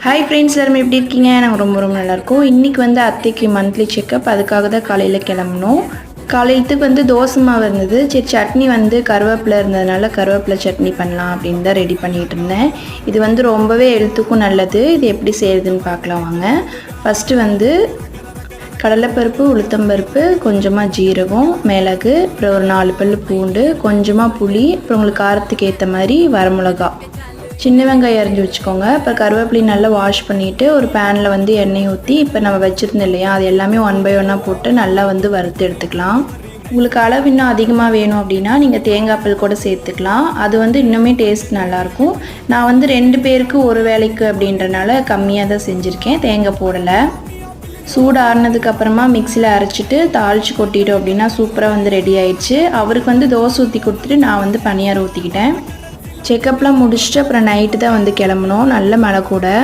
Hi friends, எல்லாரும் எப்படி இருக்கீங்க? நாங்கள் ரொம்ப ரொம்ப நல்லாயிருக்கோம். இன்றைக்கி வந்து அத்தைக்கு மந்த்லி செக்கப், அதுக்காக தான் காலையில் கிளம்பணும். காலையத்துக்கு வந்து தோசை மாவு இருந்தது. சரி, சட்னி வந்து கருவேப்பிலை இருந்ததுனால கருவேப்பிலை சட்னி பண்ணலாம் அப்படின்னு தான் ரெடி பண்ணிகிட்டு இருந்தேன். இது வந்து ரொம்பவே ஹெல்த்துக்கும் நல்லது. இது எப்படி செய்கிறதுன்னு பார்க்கலாம் வாங்க. ஃபஸ்ட்டு வந்து கடலைப்பருப்பு, உளுத்தம்பருப்பு, கொஞ்சமாக ஜீரகம், மிளகு, அப்புறம் ஒரு 4 பல் பூண்டு, கொஞ்சமாக புளி, அப்புறம் உங்களுக்கு காரத்துக்கு ஏற்ற மாதிரி வரமிளகா, சின்ன வெங்காயம் அரிஞ்சு வச்சுக்கோங்க. இப்போ கருவேப்பிலை நல்லா வாஷ் பண்ணிவிட்டு ஒரு பேனில் வந்து எண்ணெய் ஊற்றி இப்போ நம்ம வச்சுருந்தோம் இல்லையா, அது எல்லாமே 1 பை 1 போட்டு நல்லா வந்து வறுத்து எடுத்துக்கலாம். உங்களுக்கு அளவு இன்னும் அதிகமாக வேணும் அப்படின்னா நீங்கள் தேங்காய் பால் கூட சேர்த்துக்கலாம். அது வந்து இன்னுமே டேஸ்ட் நல்லாயிருக்கும். நான் வந்து 2 பேருக்கு ஒரு வேலைக்கு அப்படின்றனால கம்மியாக தான் செஞ்சுருக்கேன், தேங்காய் போடலை. சூடு ஆறுனதுக்கப்புறமா மிக்சியில் அரைச்சிட்டு தாளித்து கொட்டிட்டோம் அப்படின்னா சூப்பராக வந்து ரெடி ஆயிடுச்சு. அவருக்கு வந்து தோசை ஊற்றி கொடுத்துட்டு நான் வந்து பனியாரம் ஊற்றிக்கிட்டேன். செக்கப்லாம் முடிச்சுட்டு அப்புறம் நைட்டு தான் வந்து கிளம்புனோம். நல்ல மழை கூட.